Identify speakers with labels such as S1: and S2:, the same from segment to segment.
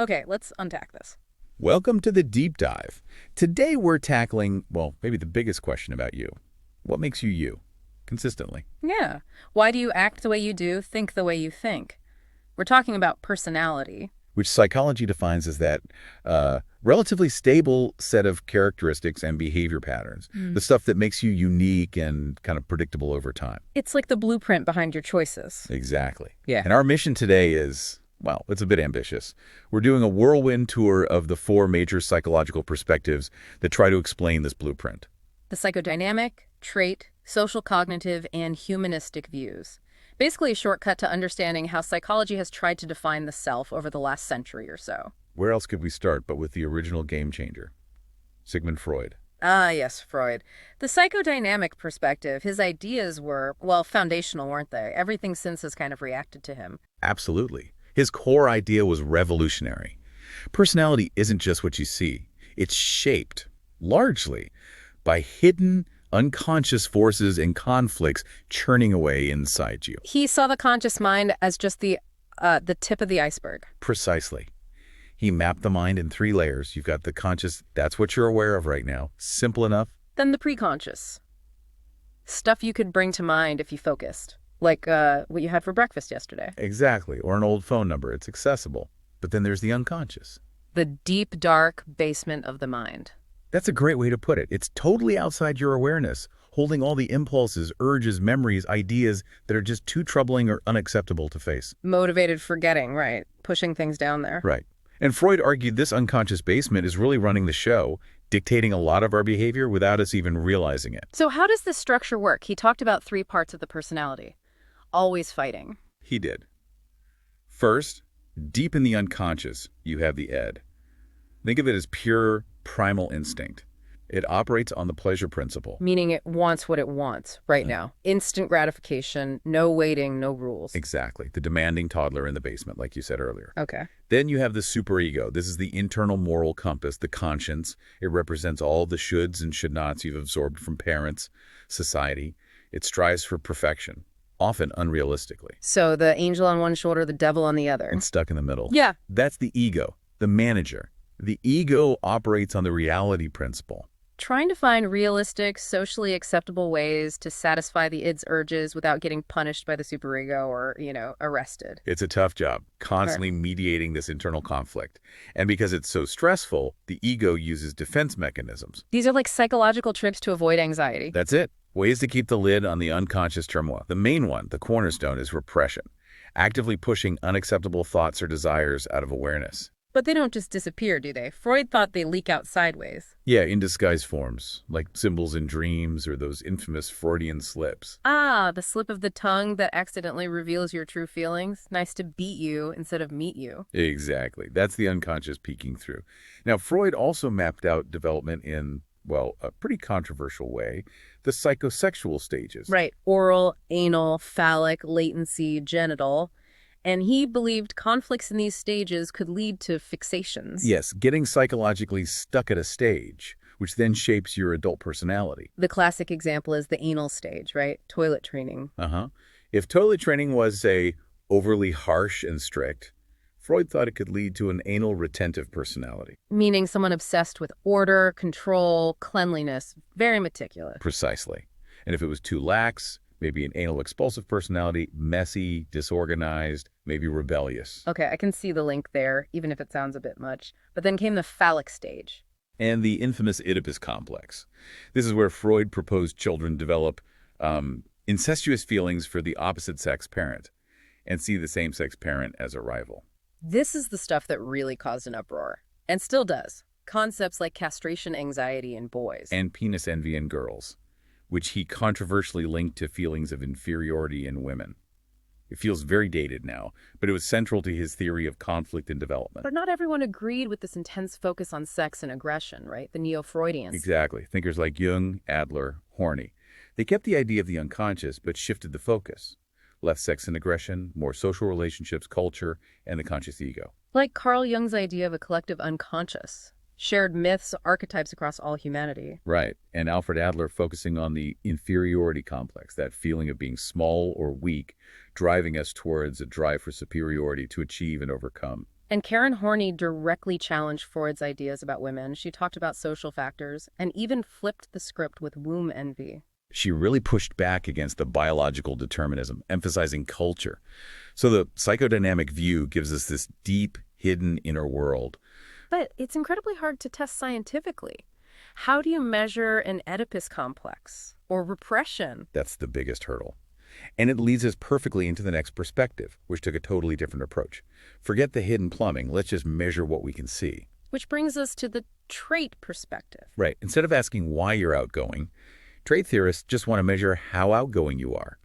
S1: Okay, let's unpack this.
S2: Welcome to the deep dive. Today we're tackling, well, maybe the biggest question about you. What makes you you? Consistently.
S1: Yeah. Why do you act the way you do, think the way you think? We're talking about personality.
S2: Which psychology defines as that relatively stable set of characteristics and behavior patterns.
S1: Mm.
S2: The stuff that makes you unique and kind of predictable over time.
S1: It's like the blueprint behind your choices.
S2: Exactly.
S1: Yeah.
S2: And our mission today is, well, it's a bit ambitious. We're doing a whirlwind tour of the 4 major psychological perspectives that try to explain this blueprint.
S1: The psychodynamic, trait, social cognitive, and humanistic views. Basically a shortcut to understanding how psychology has tried to define the self over the last century or so.
S2: Where else could we start but with the original game changer, Sigmund Freud?
S1: Ah, yes, Freud. The psychodynamic perspective, his ideas were, well, foundational, weren't they? Everything since has kind of reacted to him.
S2: Absolutely. His core idea was revolutionary. Personality isn't just what you see. It's shaped, largely, by hidden, unconscious forces and conflicts churning away inside you.
S1: He saw the conscious mind as just the tip of the iceberg.
S2: Precisely. He mapped the mind in 3 layers. You've got the conscious, that's what you're aware of right now. Simple enough.
S1: Then the preconscious. Stuff you could bring to mind if you focused. Like what you had for breakfast yesterday.
S2: Exactly. Or an old phone number. It's accessible. But then there's the unconscious.
S1: The deep, dark basement of the mind.
S2: That's a great way to put it. It's totally outside your awareness, holding all the impulses, urges, memories, ideas that are just too troubling or unacceptable to face.
S1: Motivated forgetting, right? Pushing things down there.
S2: Right. And Freud argued this unconscious basement is really running the show, dictating a lot of our behavior without us even realizing it.
S1: So how does this structure work? He talked about 3 parts of the personality. Always fighting.
S2: He did. First, deep in the unconscious, you have the id. Think of it as pure primal instinct. It operates on the pleasure principle.
S1: Meaning it wants what it wants right now. Instant gratification, no waiting, no rules.
S2: Exactly. The demanding toddler in the basement, like you said earlier.
S1: Okay.
S2: Then you have the superego. This is the internal moral compass, the conscience. It represents all the shoulds and should nots you've absorbed from parents, society. It strives for perfection, often unrealistically.
S1: So the angel on one shoulder, the devil on the other.
S2: And stuck in the middle.
S1: Yeah.
S2: That's the ego, the manager. The ego operates on the reality principle.
S1: Trying to find realistic, socially acceptable ways to satisfy the id's urges without getting punished by the superego or, arrested.
S2: It's a tough job, constantly mediating this internal conflict. And because it's so stressful, the ego uses defense mechanisms.
S1: These are like psychological tricks to avoid anxiety.
S2: That's it. Ways to keep the lid on the unconscious turmoil. The main one, the cornerstone, is repression, actively pushing unacceptable thoughts or desires out of awareness.
S1: But they don't just disappear, do they? Freud thought they leak out sideways.
S2: Yeah, in disguised forms, like symbols in dreams or those infamous Freudian slips.
S1: Ah, the slip of the tongue that accidentally reveals your true feelings. Nice to beat you instead of meet you.
S2: Exactly. That's the unconscious peeking through. Now, Freud also mapped out development in, well, a pretty controversial way, the psychosexual stages.
S1: Right. Oral, anal, phallic, latency, genital. And he believed conflicts in these stages could lead to fixations.
S2: Yes, getting psychologically stuck at a stage, which then shapes your adult personality.
S1: The classic example is the anal stage, right? Toilet training.
S2: If toilet training was, say, overly harsh and strict, Freud thought it could lead to an anal retentive personality.
S1: Meaning someone obsessed with order, control, cleanliness, very meticulous.
S2: Precisely. And if it was too lax, maybe an anal expulsive personality, messy, disorganized, maybe rebellious.
S1: Okay, I can see the link there, even if it sounds a bit much. But then came the phallic stage.
S2: And the infamous Oedipus complex. This is where Freud proposed children develop incestuous feelings for the opposite sex parent and see the same-sex parent as a rival.
S1: This is the stuff that really caused an uproar, and still does. Concepts like castration anxiety in boys.
S2: And penis envy in girls, which he controversially linked to feelings of inferiority in women. It feels very dated now, but it was central to his theory of conflict and development.
S1: But not everyone agreed with this intense focus on sex and aggression, right? The Neo-Freudians.
S2: Exactly. Thinkers like Jung, Adler, Horney. They kept the idea of the unconscious, but shifted the focus. Left sex and aggression, more social relationships, culture, and the conscious ego.
S1: Like Carl Jung's idea of a collective unconscious. Shared myths, archetypes across all humanity.
S2: Right. And Alfred Adler focusing on the inferiority complex, that feeling of being small or weak, driving us towards a drive for superiority to achieve and overcome.
S1: And Karen Horney directly challenged Freud's ideas about women. She talked about social factors and even flipped the script with womb envy.
S2: She really pushed back against the biological determinism, emphasizing culture. So the psychodynamic view gives us this deep, hidden inner world.
S1: But it's incredibly hard to test scientifically. How do you measure an Oedipus complex or repression?
S2: That's the biggest hurdle. And it leads us perfectly into the next perspective, which took a totally different approach. Forget the hidden plumbing. Let's just measure what we can see.
S1: Which brings us to the trait perspective.
S2: Right. Instead of asking why you're outgoing, trait theorists just want to measure how outgoing you are.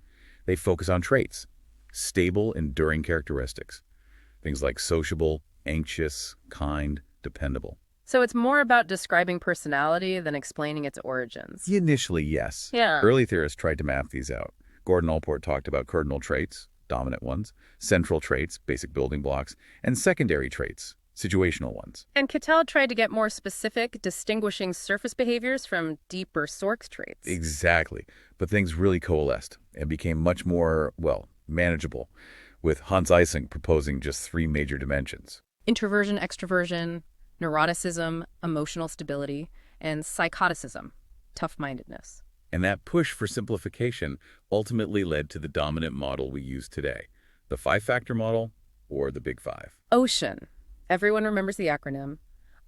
S2: They focus on traits, stable, enduring characteristics. Things like sociable, anxious, kind, dependable.
S1: So it's more about describing personality than explaining its origins.
S2: Initially, yes.
S1: Yeah.
S2: Early theorists tried to map these out. Gordon Allport talked about cardinal traits, dominant ones, central traits, basic building blocks, and secondary traits, situational ones.
S1: And Cattell tried to get more specific, distinguishing surface behaviors from deeper source traits.
S2: Exactly. But things really coalesced and became much more, well, manageable, with Hans Eysenck proposing just 3 major dimensions.
S1: Introversion, extroversion, neuroticism, emotional stability, and psychoticism, tough-mindedness.
S2: And that push for simplification ultimately led to the dominant model we use today, the 5-factor model or the Big Five.
S1: OCEAN. Everyone remembers the acronym.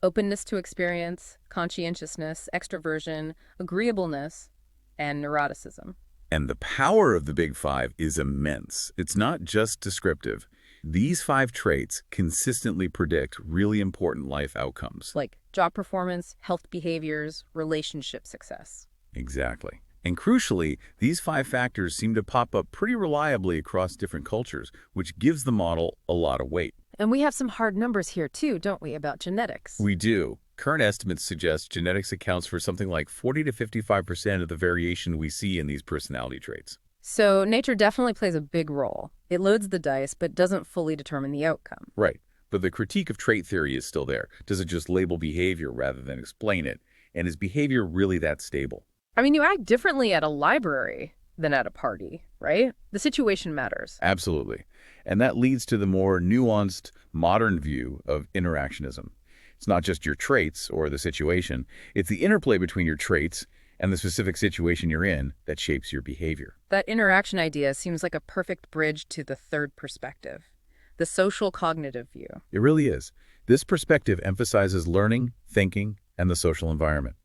S1: Openness to experience, conscientiousness, extroversion, agreeableness, and neuroticism.
S2: And the power of the Big Five is immense. It's not just descriptive. These 5 traits consistently predict really important life outcomes.
S1: Like job performance, health behaviors, relationship success.
S2: Exactly. And crucially, these 5 factors seem to pop up pretty reliably across different cultures, which gives the model a lot of weight.
S1: And we have some hard numbers here too, don't we, about genetics?
S2: We do. Current estimates suggest genetics accounts for something like 40 to 55% of the variation we see in these personality traits.
S1: So nature definitely plays a big role. It loads the dice, but doesn't fully determine the outcome.
S2: Right. But the critique of trait theory is still there. Does it just label behavior rather than explain it? And is behavior really that stable?
S1: I mean, you act differently at a library than at a party, right? The situation matters.
S2: Absolutely. And that leads to the more nuanced, modern view of interactionism. It's not just your traits or the situation. It's the interplay between your traits and the specific situation you're in that shapes your behavior.
S1: That interaction idea seems like a perfect bridge to the third perspective, the social cognitive view.
S2: It really is. This perspective emphasizes learning, thinking, and the social environment.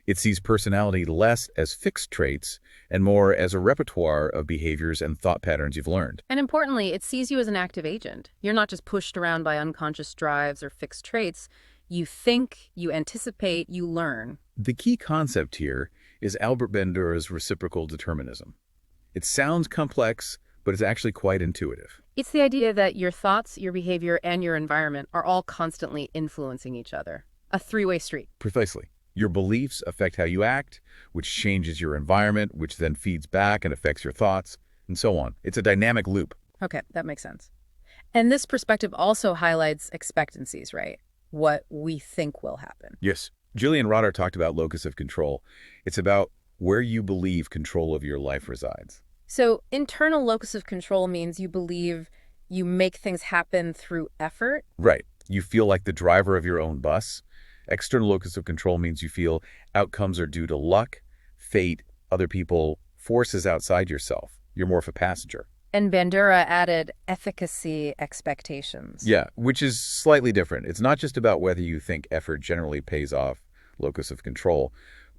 S2: It sees personality less as fixed traits and more as a repertoire of behaviors and thought patterns you've learned.
S1: And importantly, it sees you as an active agent. You're not just pushed around by unconscious drives or fixed traits. You think, you anticipate, you learn.
S2: The key concept here is Albert Bandura's reciprocal determinism. It sounds complex, but it's actually quite intuitive.
S1: It's the idea that your thoughts, your behavior, and your environment are all constantly influencing each other. A 3-way street.
S2: Precisely. Your beliefs affect how you act, which changes your environment, which then feeds back and affects your thoughts, and so on. It's a dynamic loop.
S1: Okay, that makes sense. And this perspective also highlights expectancies, right? What we think will happen.
S2: Yes. Julian Rotter talked about locus of control. It's about where you believe control of your life resides.
S1: So internal locus of control means you believe you make things happen through effort.
S2: Right. You feel like the driver of your own bus. External locus of control means you feel outcomes are due to luck, fate, other people, forces outside yourself. You're more of a passenger.
S1: And Bandura added efficacy expectations.
S2: Yeah, which is slightly different. It's not just about whether you think effort generally pays off, locus of control,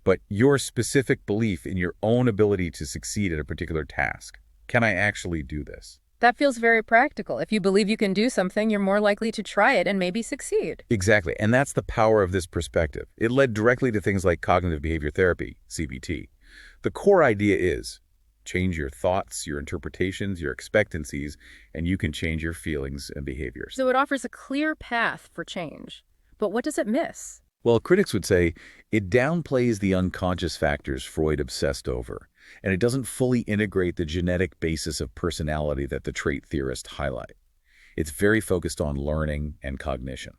S2: but your specific belief in your own ability to succeed at a particular task. Can I actually do this?
S1: That feels very practical. If you believe you can do something, you're more likely to try it and maybe succeed.
S2: Exactly, and that's the power of this perspective. It led directly to things like cognitive behavior therapy, CBT. The core idea is change your thoughts, your interpretations, your expectancies, and you can change your feelings and behaviors.
S1: So it offers a clear path for change. But what does it miss?
S2: Well, critics would say it downplays the unconscious factors Freud obsessed over, and it doesn't fully integrate the genetic basis of personality that the trait theorists highlight. It's very focused on learning and cognition.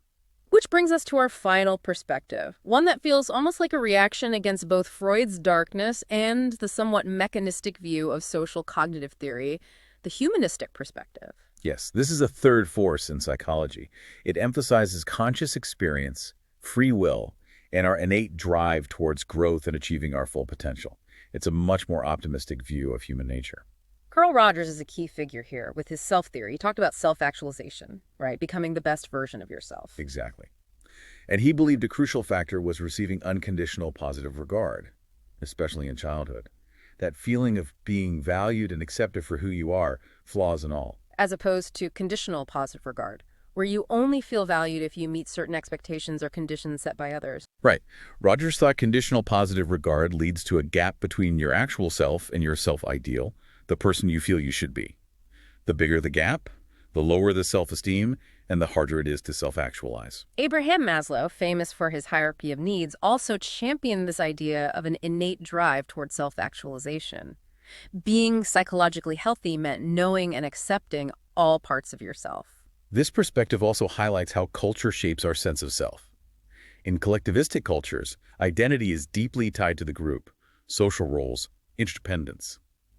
S1: Which brings us to our final perspective, one that feels almost like a reaction against both Freud's darkness and the somewhat mechanistic view of social cognitive theory, the humanistic perspective.
S2: Yes, this is a third force in psychology. It emphasizes conscious experience, free will, and our innate drive towards growth and achieving our full potential. It's a much more optimistic view of human nature.
S1: Carl Rogers is a key figure here with his self-theory. He talked about self-actualization, right? Becoming the best version of yourself.
S2: Exactly. And he believed a crucial factor was receiving unconditional positive regard, especially in childhood. That feeling of being valued and accepted for who you are, flaws and all.
S1: As opposed to conditional positive regard, where you only feel valued if you meet certain expectations or conditions set by others.
S2: Right. Rogers thought conditional positive regard leads to a gap between your actual self and your self-ideal, the person you feel you should be. The bigger the gap, the lower the self-esteem, and the harder it is to self-actualize.
S1: Abraham Maslow, famous for his hierarchy of needs, also championed this idea of an innate drive toward self-actualization. Being psychologically healthy meant knowing and accepting all parts of yourself.
S2: This perspective also highlights how culture shapes our sense of self. In collectivistic cultures, identity is deeply tied to the group, social roles, interdependence.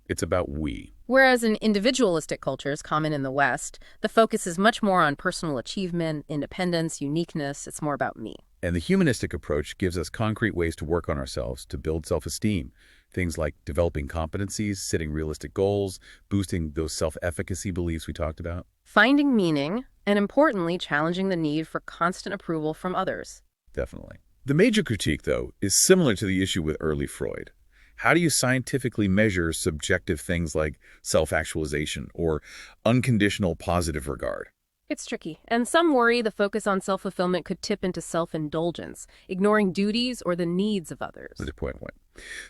S2: It's about we.
S1: Whereas in individualistic cultures, common in the West, the focus is much more on personal achievement, independence, uniqueness. It's more about me.
S2: And the humanistic approach gives us concrete ways to work on ourselves to build self-esteem. Things like developing competencies, setting realistic goals, boosting those self-efficacy beliefs we talked about.
S1: Finding meaning, and importantly, challenging the need for constant approval from others.
S2: Definitely. The major critique, though, is similar to the issue with early Freud. How do you scientifically measure subjective things like self-actualization or unconditional positive regard?
S1: It's tricky, and some worry the focus on self-fulfillment could tip into self-indulgence, ignoring duties or the needs of others.
S2: That's a point.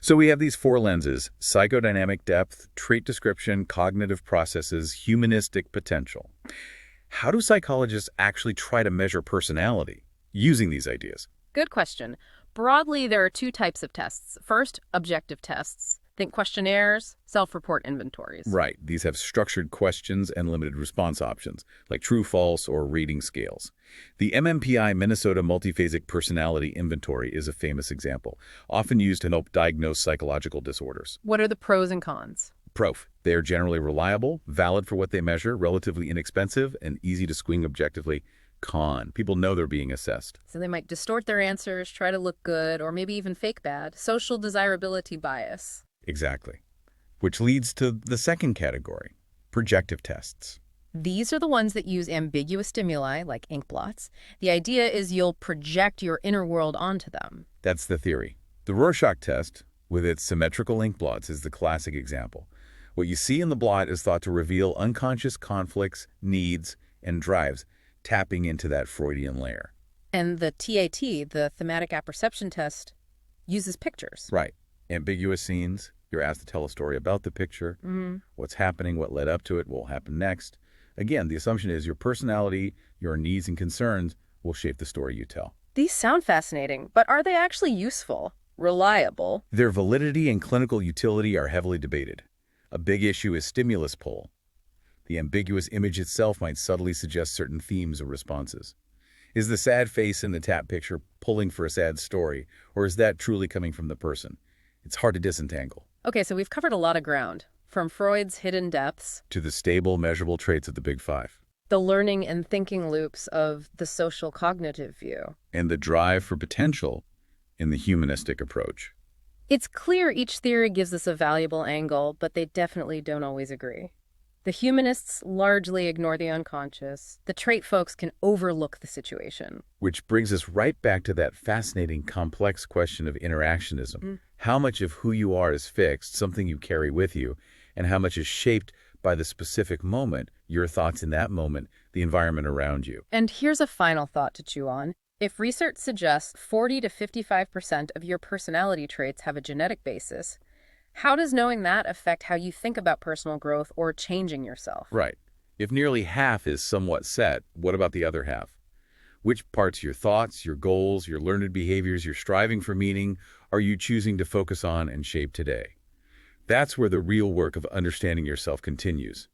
S2: So we have these four lenses: psychodynamic depth, trait description, cognitive processes, humanistic potential. How do psychologists actually try to measure personality using these ideas?
S1: Good question. Broadly, there are two types of tests. First, objective tests. Think questionnaires, self-report inventories.
S2: Right. These have structured questions and limited response options, like true, false, or rating scales. The MMPI Minnesota Multiphasic Personality Inventory is a famous example, often used to help diagnose psychological disorders.
S1: What are the pros and cons?
S2: Prof. They are generally reliable, valid for what they measure, relatively inexpensive, and easy to screen objectively. Con. People know they're being assessed.
S1: So they might distort their answers, try to look good, or maybe even fake bad. Social desirability bias.
S2: Exactly. Which leads to the second category, projective tests.
S1: These are the ones that use ambiguous stimuli, like ink blots. The idea is you'll project your inner world onto them.
S2: That's the theory. The Rorschach test, with its symmetrical ink blots, is the classic example. What you see in the blot is thought to reveal unconscious conflicts, needs, and drives, tapping into that Freudian layer.
S1: And the TAT, the thematic apperception test, uses pictures.
S2: Right. Ambiguous scenes. You're asked to tell a story about the picture, what's happening, what led up to it, what will happen next. Again, the assumption is your personality, your needs and concerns will shape the story you tell.
S1: These sound fascinating, but are they actually useful, reliable?
S2: Their validity and clinical utility are heavily debated. A big issue is stimulus pull. The ambiguous image itself might subtly suggest certain themes or responses. Is the sad face in the tap picture pulling for a sad story, or is that truly coming from the person? It's hard to disentangle.
S1: Okay, so we've covered a lot of ground, from Freud's hidden depths
S2: to the stable, measurable traits of the Big Five.
S1: The learning and thinking loops of the social cognitive view.
S2: And the drive for potential in the humanistic approach.
S1: It's clear each theory gives us a valuable angle, but they definitely don't always agree. The humanists largely ignore the unconscious. The trait folks can overlook the situation.
S2: Which brings us right back to that fascinating, complex question of interactionism. How much of who you are is fixed, something you carry with you, and how much is shaped by the specific moment, your thoughts in that moment, the environment around you.
S1: And here's a final thought to chew on. If research suggests 40 to 55% of your personality traits have a genetic basis, how does knowing that affect how you think about personal growth or changing yourself?
S2: Right. If nearly half is somewhat set, what about the other half? Which parts, your thoughts, your goals, your learned behaviors, your striving for meaning, are you choosing to focus on and shape today? That's where the real work of understanding yourself continues.